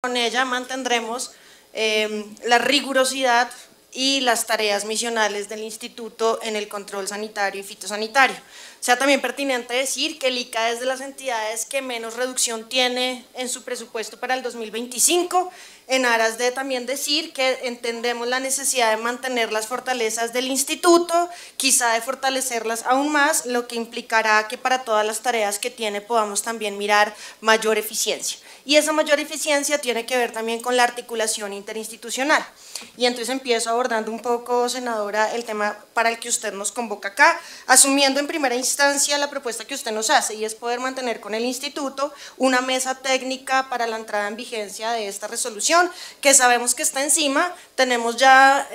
Con ella mantendremos la rigurosidad y las tareas misionales del Instituto en el control sanitario y fitosanitario. Sea también pertinente decir que el ICA es de las entidades que menos reducción tiene en su presupuesto para el 2025, en aras de también decir que entendemos la necesidad de mantener las fortalezas del instituto, quizá de fortalecerlas aún más, lo que implicará que para todas las tareas que tiene podamos también mirar mayor eficiencia. Y esa mayor eficiencia tiene que ver también con la articulación interinstitucional. Y entonces empiezo abordando un poco, senadora, el tema para el que usted nos convoca acá, asumiendo en primera instancia la propuesta que usted nos hace, y es poder mantener con el instituto una mesa técnica para la entrada en vigencia de esta resolución, que sabemos que está encima. Tenemos ya,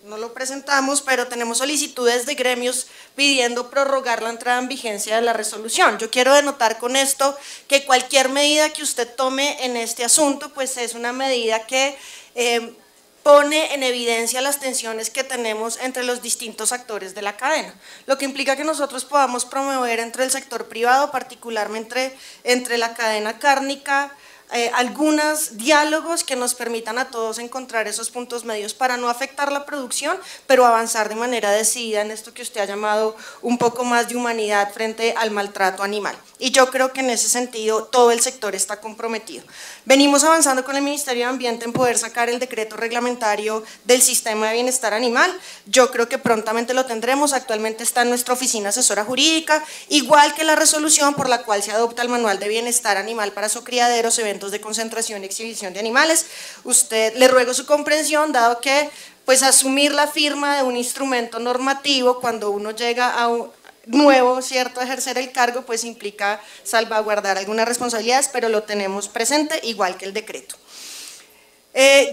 no lo presentamos, pero tenemos solicitudes de gremios pidiendo prorrogar la entrada en vigencia de la resolución. Yo quiero denotar con esto que cualquier medida que usted tome en este asunto, pues es una medida que pone en evidencia las tensiones que tenemos entre los distintos actores de la cadena, lo que implica que nosotros podamos promover entre el sector privado, particularmente entre la cadena cárnica, algunos diálogos que nos permitan a todos encontrar esos puntos medios para no afectar la producción, pero avanzar de manera decidida en esto que usted ha llamado un poco más de humanidad frente al maltrato animal. Y yo creo que en ese sentido todo el sector está comprometido. Venimos avanzando con el Ministerio de Ambiente en poder sacar el decreto reglamentario del sistema de bienestar animal. Yo creo que prontamente lo tendremos. Actualmente está en nuestra oficina asesora jurídica, igual que la resolución por la cual se adopta el manual de bienestar animal para criaderos, eventos de concentración y exhibición de animales. Usted, le ruego su comprensión, dado que pues asumir la firma de un instrumento normativo cuando uno llega a un nuevo, ¿cierto?, ejercer el cargo, pues implica salvaguardar algunas responsabilidades, pero lo tenemos presente, igual que el decreto.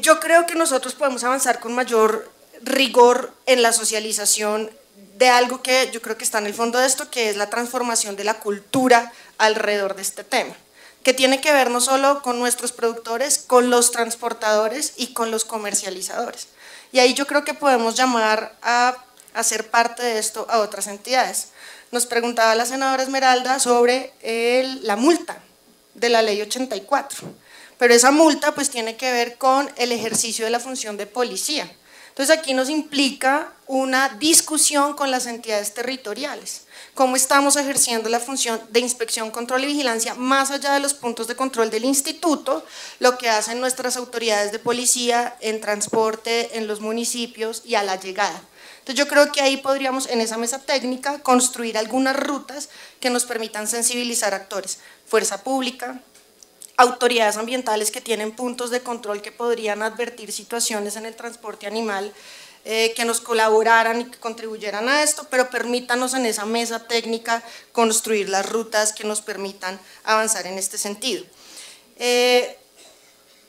Yo creo que nosotros podemos avanzar con mayor rigor en la socialización de algo que yo creo que está en el fondo de esto, que es la transformación de la cultura alrededor de este tema, que tiene que ver no solo con nuestros productores, con los transportadores y con los comercializadores. Y ahí yo creo que podemos llamar a hacer parte de esto a otras entidades. Nos preguntaba la senadora Esmeralda sobre la multa de la ley 84, pero esa multa pues tiene que ver con el ejercicio de la función de policía. Entonces aquí nos implica una discusión con las entidades territoriales, cómo estamos ejerciendo la función de inspección, control y vigilancia más allá de los puntos de control del instituto, lo que hacen nuestras autoridades de policía en transporte, en los municipios y a la llegada. Entonces yo creo que ahí podríamos en esa mesa técnica construir algunas rutas que nos permitan sensibilizar actores, fuerza pública, autoridades ambientales que tienen puntos de control que podrían advertir situaciones en el transporte animal, que nos colaboraran y que contribuyeran a esto, pero permítanos en esa mesa técnica construir las rutas que nos permitan avanzar en este sentido.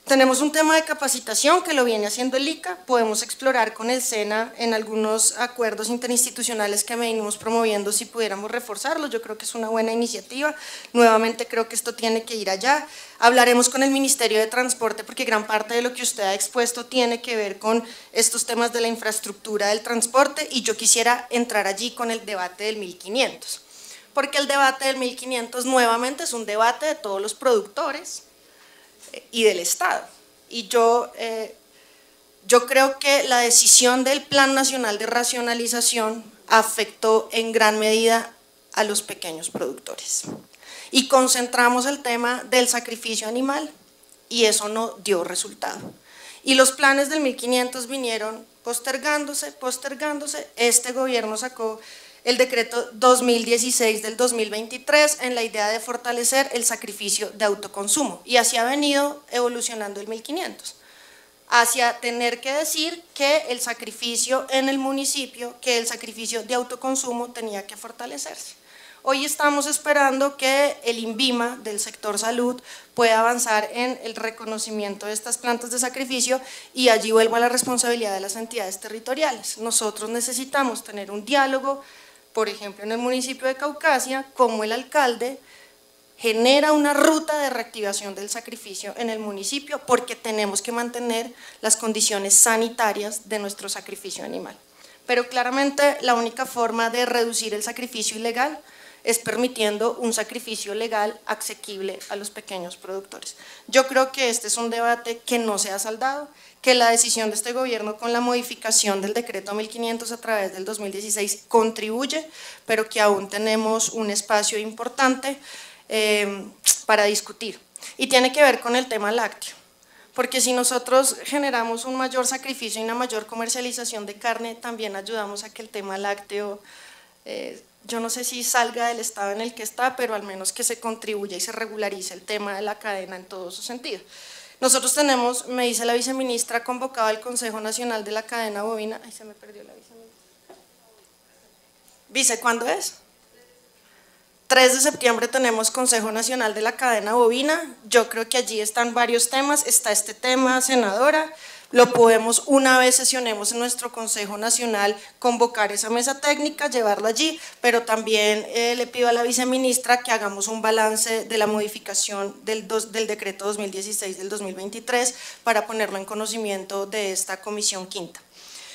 Tenemos un tema de capacitación que lo viene haciendo el ICA, podemos explorar con el SENA en algunos acuerdos interinstitucionales que venimos promoviendo si pudiéramos reforzarlos. Yo creo que es una buena iniciativa, nuevamente creo que esto tiene que ir allá. Hablaremos con el Ministerio de Transporte porque gran parte de lo que usted ha expuesto tiene que ver con estos temas de la infraestructura del transporte y yo quisiera entrar allí con el debate del 1500, porque el debate del 1500 nuevamente es un debate de todos los productores y del Estado. Y yo creo que la decisión del Plan Nacional de Racionalización afectó en gran medida a los pequeños productores. Y concentramos el tema del sacrificio animal y eso no dio resultado. Y los planes del 1500 vinieron postergándose. Este gobierno sacó el decreto 2016 del 2023 en la idea de fortalecer el sacrificio de autoconsumo y así ha venido evolucionando el 1500, hacia tener que decir que el sacrificio en el municipio, que el sacrificio de autoconsumo tenía que fortalecerse. Hoy estamos esperando que el INVIMA del sector salud pueda avanzar en el reconocimiento de estas plantas de sacrificio y allí vuelvo a la responsabilidad de las entidades territoriales. Nosotros necesitamos tener un diálogo, por ejemplo, en el municipio de Caucasia, como el alcalde genera una ruta de reactivación del sacrificio en el municipio porque tenemos que mantener las condiciones sanitarias de nuestro sacrificio animal. Pero claramente la única forma de reducir el sacrificio ilegal es permitiendo un sacrificio legal asequible a los pequeños productores. Yo creo que este es un debate que no se ha saldado, que la decisión de este gobierno con la modificación del decreto 1500 a través del 2016 contribuye, pero que aún tenemos un espacio importante para discutir. Y tiene que ver con el tema lácteo. Porque si nosotros generamos un mayor sacrificio y una mayor comercialización de carne, también ayudamos a que el tema lácteo, yo no sé si salga del estado en el que está, pero al menos que se contribuya y se regularice el tema de la cadena en todo su sentido. Nosotros tenemos, me dice la viceministra, convocado al Consejo Nacional de la Cadena Bovina. Ay, se me perdió la viceministra. Vice, ¿cuándo es? 3 de septiembre tenemos Consejo Nacional de la Cadena Bovina. Yo creo que allí están varios temas. Está este tema, senadora. Lo podemos, una vez sesionemos en nuestro Consejo Nacional, convocar esa mesa técnica, llevarla allí, pero también le pido a la viceministra que hagamos un balance de la modificación del decreto 2016 del 2023 para ponerlo en conocimiento de esta comisión quinta.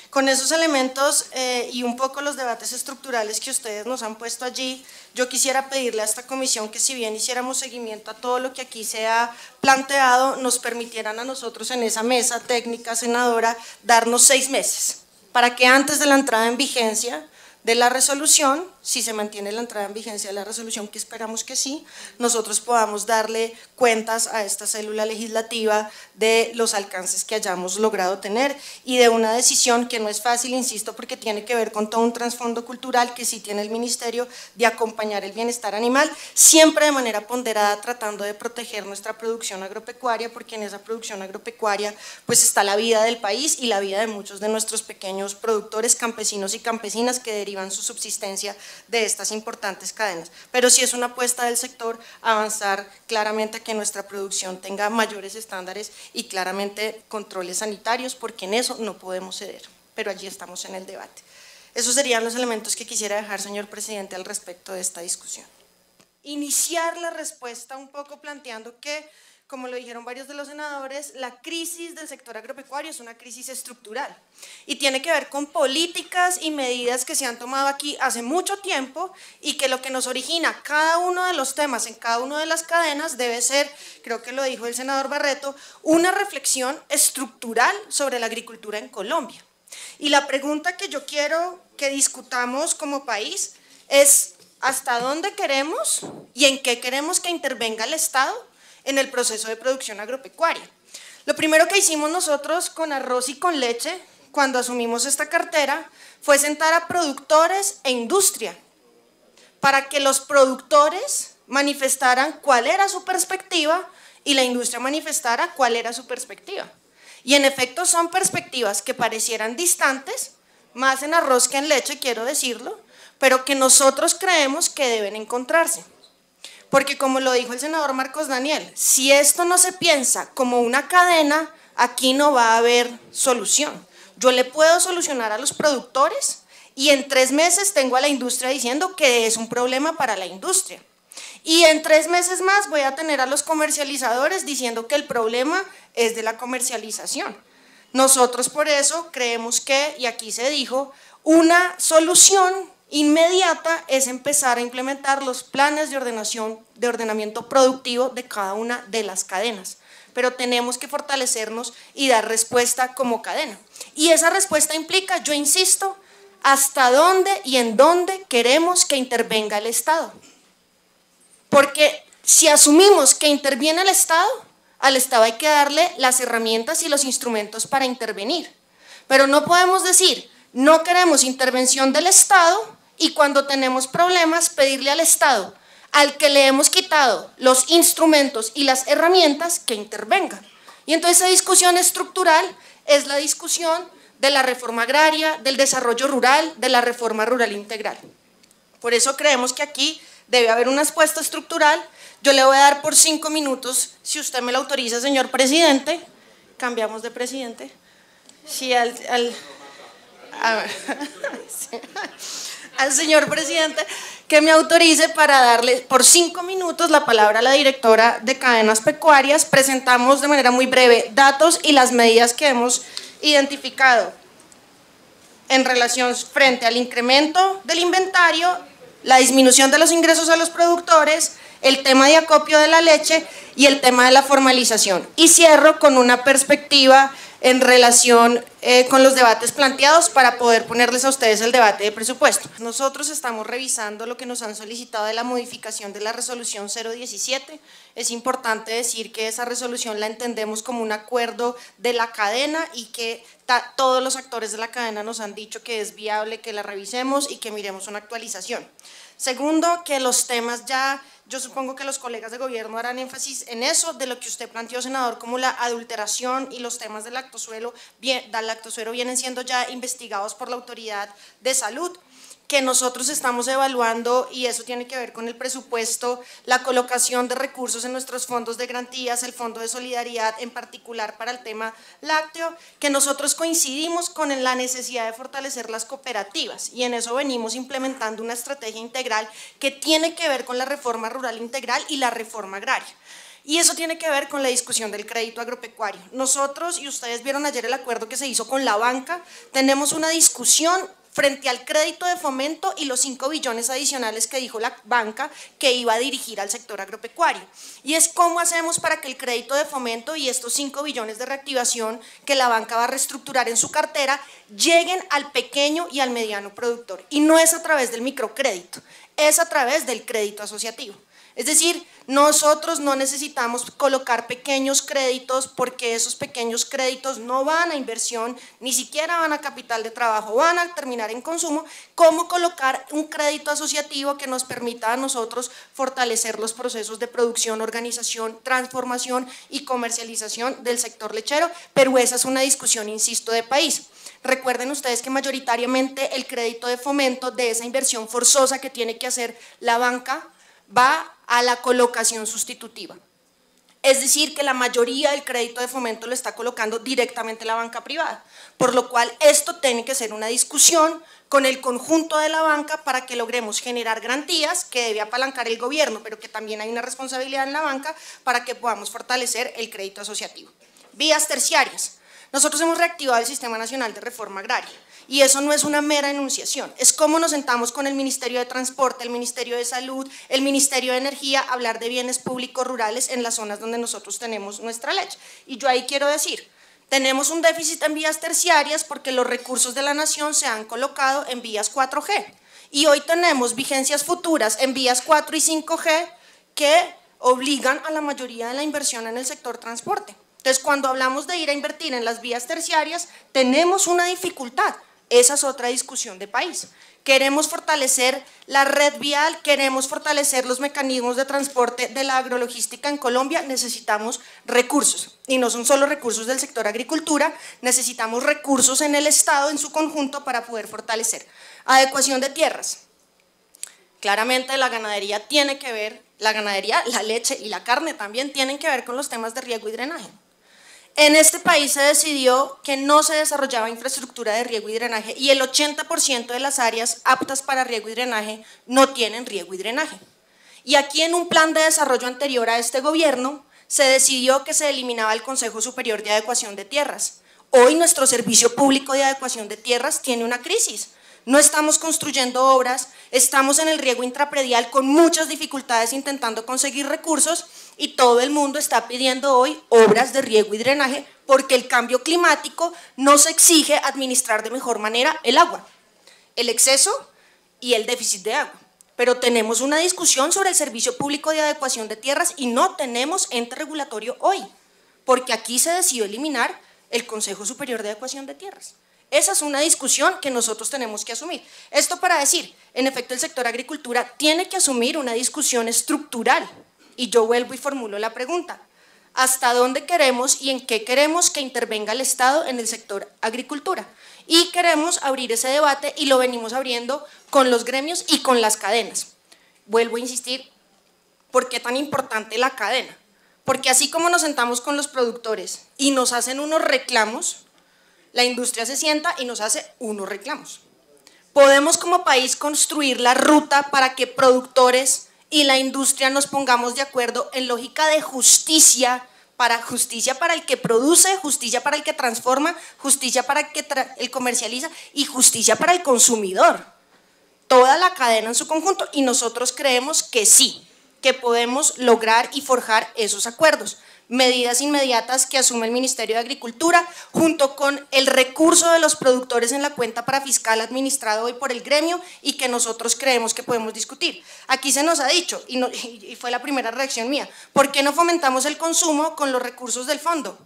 Con esos elementos y un poco los debates estructurales que ustedes nos han puesto allí, yo quisiera pedirle a esta comisión que si bien hiciéramos seguimiento a todo lo que aquí se ha planteado, nos permitieran a nosotros en esa mesa técnica, senadora, darnos 6 meses, para que antes de la entrada en vigencia de la resolución, si se mantiene la entrada en vigencia de la resolución, que esperamos que sí, nosotros podamos darle cuentas a esta célula legislativa de los alcances que hayamos logrado tener y de una decisión que no es fácil, insisto, porque tiene que ver con todo un trasfondo cultural que sí tiene el Ministerio de acompañar el bienestar animal, siempre de manera ponderada, tratando de proteger nuestra producción agropecuaria, porque en esa producción agropecuaria pues está la vida del país y la vida de muchos de nuestros pequeños productores, campesinos y campesinas que derivan su subsistencia de estas importantes cadenas, pero sí es una apuesta del sector avanzar claramente a que nuestra producción tenga mayores estándares y claramente controles sanitarios, porque en eso no podemos ceder, pero allí estamos en el debate. Esos serían los elementos que quisiera dejar, señor presidente, al respecto de esta discusión. Iniciar la respuesta un poco planteando que, como lo dijeron varios de los senadores, la crisis del sector agropecuario es una crisis estructural y tiene que ver con políticas y medidas que se han tomado aquí hace mucho tiempo y que lo que nos origina cada uno de los temas en cada una de las cadenas debe ser, creo que lo dijo el senador Barreto, una reflexión estructural sobre la agricultura en Colombia. Y la pregunta que yo quiero que discutamos como país es ¿hasta dónde queremos y en qué queremos que intervenga el Estado en el proceso de producción agropecuaria? Lo primero que hicimos nosotros con arroz y con leche cuando asumimos esta cartera fue sentar a productores e industria para que los productores manifestaran cuál era su perspectiva y la industria manifestara cuál era su perspectiva. Y en efecto son perspectivas que parecieran distantes, más en arroz que en leche, quiero decirlo, pero que nosotros creemos que deben encontrarse. Porque como lo dijo el senador Marcos Daniel, si esto no se piensa como una cadena, aquí no va a haber solución. Yo le puedo solucionar a los productores y en 3 meses tengo a la industria diciendo que es un problema para la industria. Y en 3 meses más voy a tener a los comercializadores diciendo que el problema es de la comercialización. Nosotros por eso creemos que, y aquí se dijo, una solución inmediata es empezar a implementar los planes de ordenamiento productivo de cada una de las cadenas, pero tenemos que fortalecernos y dar respuesta como cadena. Y esa respuesta implica, yo insisto, hasta dónde y en dónde queremos que intervenga el Estado. Porque si asumimos que interviene el Estado, al Estado hay que darle las herramientas y los instrumentos para intervenir. Pero no podemos decir, no queremos intervención del Estado y cuando tenemos problemas pedirle al Estado, al que le hemos quitado los instrumentos y las herramientas, que intervenga. Y entonces esa discusión estructural es la discusión de la reforma agraria, del desarrollo rural, de la reforma rural integral. Por eso creemos que aquí debe haber una respuesta estructural. Yo le voy a dar por 5 minutos, si usted me lo autoriza, señor presidente. Cambiamos de presidente. Sí, al señor presidente que me autorice para darle por 5 minutos la palabra a la directora de Cadenas Pecuarias. Presentamos de manera muy breve datos y las medidas que hemos identificado en relación frente al incremento del inventario, la disminución de los ingresos a los productores, el tema de acopio de la leche y el tema de la formalización. Y cierro con una perspectiva en relación con los debates planteados para poder ponerles a ustedes el debate de presupuesto. Nosotros estamos revisando lo que nos han solicitado de la modificación de la resolución 017. Es importante decir que esa resolución la entendemos como un acuerdo de la cadena y que todos los actores de la cadena nos han dicho que es viable que la revisemos y que miremos una actualización. Segundo, que los temas ya, yo supongo que los colegas de gobierno harán énfasis en eso, de lo que usted planteó, senador, como la adulteración y los temas del lactosuero vienen siendo ya investigados por la Autoridad de Salud, que nosotros estamos evaluando, y eso tiene que ver con el presupuesto, la colocación de recursos en nuestros fondos de garantías, el Fondo de Solidaridad, en particular para el tema lácteo, que nosotros coincidimos con la necesidad de fortalecer las cooperativas, y en eso venimos implementando una estrategia integral que tiene que ver con la reforma rural integral y la reforma agraria. Y eso tiene que ver con la discusión del crédito agropecuario. Nosotros, y ustedes vieron ayer el acuerdo que se hizo con la banca, tenemos una discusión frente al crédito de fomento y los 5 billones adicionales que dijo la banca que iba a dirigir al sector agropecuario. Y es cómo hacemos para que el crédito de fomento y estos 5 billones de reactivación que la banca va a reestructurar en su cartera lleguen al pequeño y al mediano productor. Y no es a través del microcrédito, es a través del crédito asociativo. Es decir, nosotros no necesitamos colocar pequeños créditos porque esos pequeños créditos no van a inversión, ni siquiera van a capital de trabajo, van a terminar en consumo. ¿Cómo colocar un crédito asociativo que nos permita a nosotros fortalecer los procesos de producción, organización, transformación y comercialización del sector lechero? Pero esa es una discusión, insisto, de país. Recuerden ustedes que mayoritariamente el crédito de fomento de esa inversión forzosa que tiene que hacer la banca va a la colocación sustitutiva. Es decir, que la mayoría del crédito de fomento lo está colocando directamente la banca privada, por lo cual esto tiene que ser una discusión con el conjunto de la banca para que logremos generar garantías que debe apalancar el gobierno, pero que también hay una responsabilidad en la banca para que podamos fortalecer el crédito asociativo. Vías terciarias. Nosotros hemos reactivado el Sistema Nacional de Reforma Agraria y eso no es una mera enunciación, es cómo nos sentamos con el Ministerio de Transporte, el Ministerio de Salud, el Ministerio de Energía, a hablar de bienes públicos rurales en las zonas donde nosotros tenemos nuestra leche. Y yo ahí quiero decir, tenemos un déficit en vías terciarias porque los recursos de la nación se han colocado en vías 4G y hoy tenemos vigencias futuras en vías 4 y 5G que obligan a la mayoría de la inversión en el sector transporte. Entonces, cuando hablamos de ir a invertir en las vías terciarias, tenemos una dificultad. Esa es otra discusión de país. Queremos fortalecer la red vial, queremos fortalecer los mecanismos de transporte de la agrologística en Colombia, necesitamos recursos. Y no son solo recursos del sector agricultura, necesitamos recursos en el Estado en su conjunto para poder fortalecer. Adecuación de tierras. Claramente la ganadería tiene que ver, la ganadería, la leche y la carne también tienen que ver con los temas de riego y drenaje. En este país se decidió que no se desarrollaba infraestructura de riego y drenaje y el 80% de las áreas aptas para riego y drenaje no tienen riego y drenaje. Y aquí en un plan de desarrollo anterior a este gobierno se decidió que se eliminaba el Consejo Superior de Adecuación de Tierras. Hoy nuestro Servicio Público de Adecuación de Tierras tiene una crisis. No estamos construyendo obras, estamos en el riego intrapredial con muchas dificultades intentando conseguir recursos y todo el mundo está pidiendo hoy obras de riego y drenaje porque el cambio climático nos exige administrar de mejor manera el agua, el exceso y el déficit de agua. Pero tenemos una discusión sobre el Servicio Público de Adecuación de Tierras y no tenemos ente regulatorio hoy, porque aquí se decidió eliminar el Consejo Superior de Adecuación de Tierras. Esa es una discusión que nosotros tenemos que asumir. Esto para decir, en efecto, el sector agricultura tiene que asumir una discusión estructural. Y yo vuelvo y formulo la pregunta, ¿hasta dónde queremos y en qué queremos que intervenga el Estado en el sector agricultura? Y queremos abrir ese debate y lo venimos abriendo con los gremios y con las cadenas. Vuelvo a insistir, ¿por qué tan importante la cadena? Porque así como nos sentamos con los productores y nos hacen unos reclamos, la industria se sienta y nos hace unos reclamos. Podemos como país construir la ruta para que productores y la industria nos pongamos de acuerdo en lógica de justicia para el que produce, justicia para el que transforma, justicia para el que comercializa y justicia para el consumidor. toda la cadena en su conjunto, y nosotros creemos que sí, que podemos lograr y forjar esos acuerdos. Medidas inmediatas que asume el Ministerio de Agricultura, junto con el recurso de los productores en la cuenta para fiscal administrado hoy por el gremio y que nosotros creemos que podemos discutir. Aquí se nos ha dicho, y fue la primera reacción mía, ¿por qué no fomentamos el consumo con los recursos del fondo?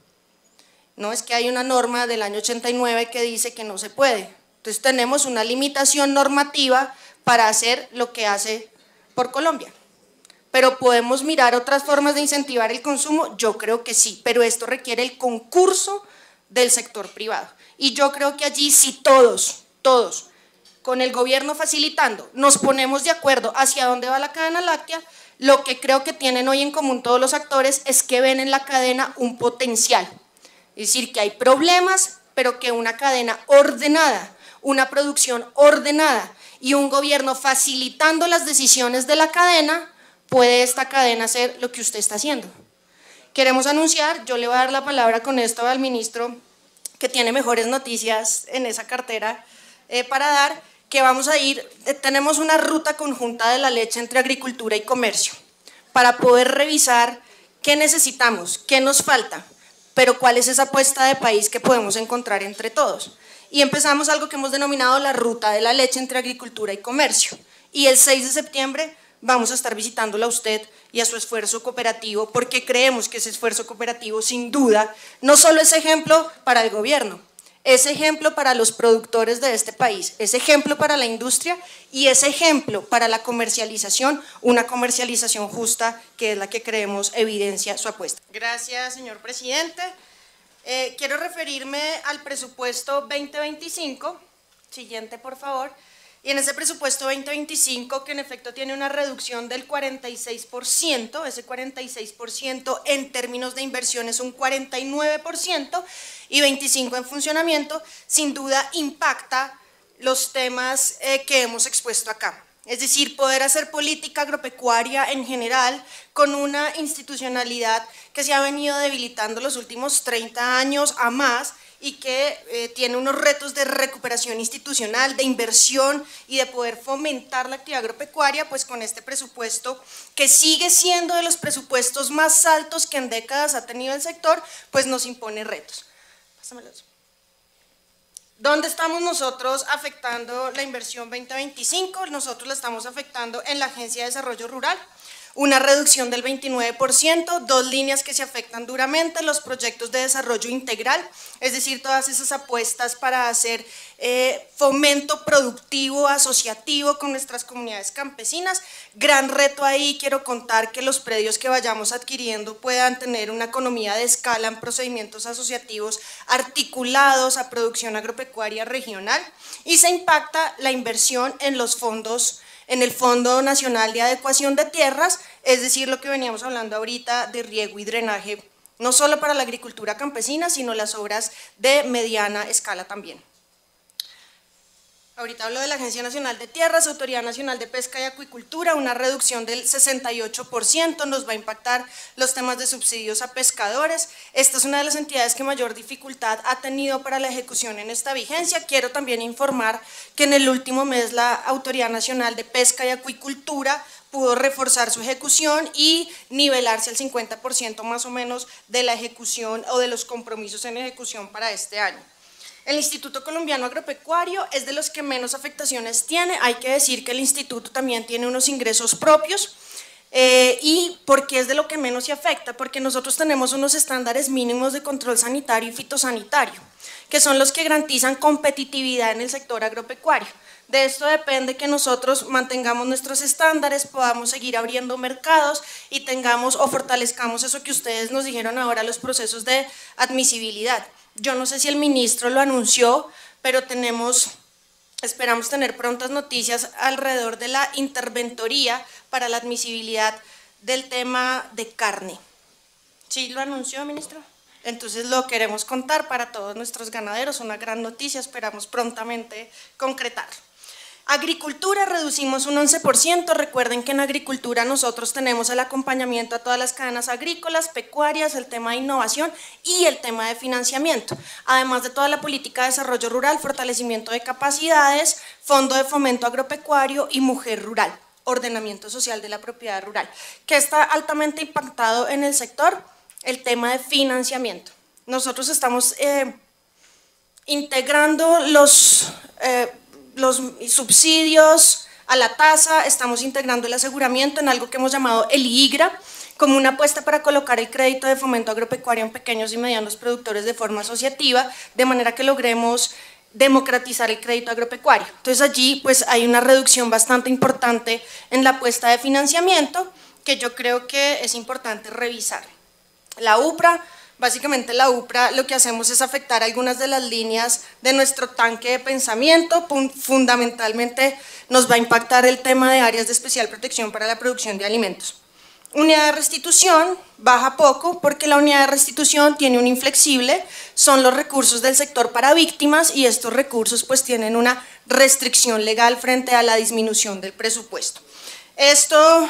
No, es que hay una norma del año 89 que dice que no se puede. Entonces tenemos una limitación normativa para hacer lo que hace por Colombia. Pero podemos mirar otras formas de incentivar el consumo, yo creo que sí, pero esto requiere el concurso del sector privado. Y yo creo que allí sí todos, con el gobierno facilitando, nos ponemos de acuerdo hacia dónde va la cadena láctea. Lo que creo que tienen hoy en común todos los actores es que ven en la cadena un potencial. Es decir, que hay problemas, pero que una cadena ordenada, una producción ordenada y un gobierno facilitando las decisiones de la cadena, puede esta cadena hacer lo que usted está haciendo. Queremos anunciar, yo le voy a dar la palabra con esto al ministro que tiene mejores noticias en esa cartera para dar, que vamos a ir, tenemos una ruta conjunta de la leche entre agricultura y comercio para poder revisar qué necesitamos, qué nos falta, pero cuál es esa apuesta de país que podemos encontrar entre todos. Y empezamos algo que hemos denominado la ruta de la leche entre agricultura y comercio. Y el 6 de septiembre vamos a estar visitándola a usted y a su esfuerzo cooperativo, porque creemos que ese esfuerzo cooperativo, sin duda, no solo es ejemplo para el gobierno, es ejemplo para los productores de este país, es ejemplo para la industria y es ejemplo para la comercialización, una comercialización justa que es la que creemos evidencia su apuesta. Gracias, señor presidente. Quiero referirme al presupuesto 2025, siguiente por favor, y en ese presupuesto 2025 que en efecto tiene una reducción del 46%, ese 46% en términos de inversión es un 49% y 25% en funcionamiento, sin duda impacta los temas que hemos expuesto acá. Es decir, poder hacer política agropecuaria en general con una institucionalidad que se ha venido debilitando los últimos 30 años a más y que tiene unos retos de recuperación institucional, de inversión y de poder fomentar la actividad agropecuaria, pues con este presupuesto que sigue siendo de los presupuestos más altos que en décadas ha tenido el sector, pues nos impone retos. Pásamelos. ¿Dónde estamos nosotros afectando la inversión 2025? Nosotros la estamos afectando en la Agencia de Desarrollo Rural, una reducción del 29%, dos líneas que se afectan duramente, los proyectos de desarrollo integral, es decir, todas esas apuestas para hacer fomento productivo, asociativo con nuestras comunidades campesinas. Gran reto ahí, quiero contar que los predios que vayamos adquiriendo puedan tener una economía de escala en procedimientos asociativos articulados a producción agropecuaria regional y se impacta la inversión en los fondos, en el Fondo Nacional de Adecuación de Tierras, es decir, lo que veníamos hablando ahorita de riego y drenaje, no solo para la agricultura campesina, sino las obras de mediana escala también. Ahorita hablo de la Agencia Nacional de Tierras, Autoridad Nacional de Pesca y Acuicultura, una reducción del 68%, nos va a impactar los temas de subsidios a pescadores. Esta es una de las entidades que mayor dificultad ha tenido para la ejecución en esta vigencia. Quiero también informar que en el último mes la Autoridad Nacional de Pesca y Acuicultura pudo reforzar su ejecución y nivelarse al 50% más o menos de la ejecución o de los compromisos en ejecución para este año. El Instituto Colombiano Agropecuario es de los que menos afectaciones tiene, hay que decir que el instituto también tiene unos ingresos propios y ¿por qué es de lo que menos se afecta? Porque nosotros tenemos unos estándares mínimos de control sanitario y fitosanitario, que son los que garantizan competitividad en el sector agropecuario. De esto depende que nosotros mantengamos nuestros estándares, podamos seguir abriendo mercados y tengamos o fortalezcamos eso que ustedes nos dijeron ahora, los procesos de admisibilidad. Yo no sé si el ministro lo anunció, pero esperamos tener prontas noticias alrededor de la interventoría para la admisibilidad del tema de carne. ¿Sí lo anunció, ministro? Entonces lo queremos contar para todos nuestros ganaderos, una gran noticia, esperamos prontamente concretar. Agricultura, reducimos un 11%, recuerden que en agricultura nosotros tenemos el acompañamiento a todas las cadenas agrícolas, pecuarias, el tema de innovación y el tema de financiamiento, además de toda la política de desarrollo rural, fortalecimiento de capacidades, Fondo de Fomento Agropecuario y Mujer Rural, ordenamiento social de la propiedad rural. ¿Qué está altamente impactado en el sector? El tema de financiamiento. Nosotros estamos integrando los subsidios a la tasa, estamos integrando el aseguramiento en algo que hemos llamado el IGRA, como una apuesta para colocar el crédito de fomento agropecuario en pequeños y medianos productores de forma asociativa, de manera que logremos democratizar el crédito agropecuario. Entonces allí pues hay una reducción bastante importante en la apuesta de financiamiento que yo creo que es importante revisar. La UPRA, básicamente la UPRA lo que hacemos es afectar algunas de las líneas de nuestro tanque de pensamiento, fundamentalmente nos va a impactar el tema de áreas de especial protección para la producción de alimentos. Unidad de restitución baja poco porque la unidad de restitución tiene un inflexible, son los recursos del sector para víctimas y estos recursos pues tienen una restricción legal frente a la disminución del presupuesto. Esto,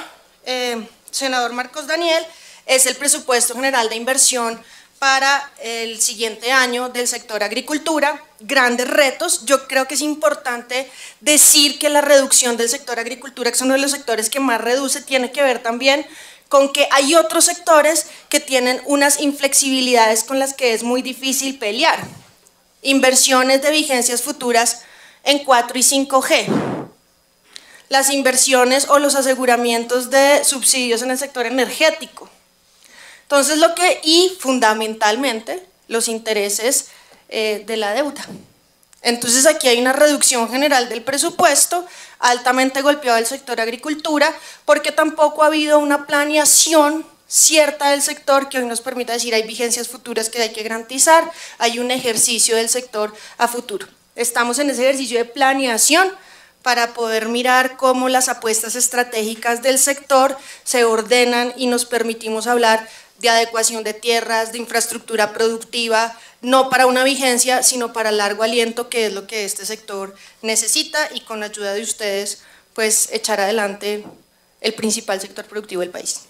senador Marcos Daniel, es el presupuesto general de inversión para el siguiente año del sector agricultura, grandes retos. Yo creo que es importante decir que la reducción del sector agricultura, que es uno de los sectores que más reduce, tiene que ver también con que hay otros sectores que tienen unas inflexibilidades con las que es muy difícil pelear. Inversiones de vigencias futuras en 4 y 5G. Las inversiones o los aseguramientos de subsidios en el sector energético. Entonces y fundamentalmente los intereses de la deuda. Entonces aquí hay una reducción general del presupuesto, altamente golpeado el sector agricultura, porque tampoco ha habido una planeación cierta del sector que hoy nos permita decir hay vigencias futuras que hay que garantizar, hay un ejercicio del sector a futuro. Estamos en ese ejercicio de planeación para poder mirar cómo las apuestas estratégicas del sector se ordenan y nos permitimos hablar de adecuación de tierras, de infraestructura productiva, no para una vigencia, sino para largo aliento, que es lo que este sector necesita y con la ayuda de ustedes, pues echar adelante el principal sector productivo del país.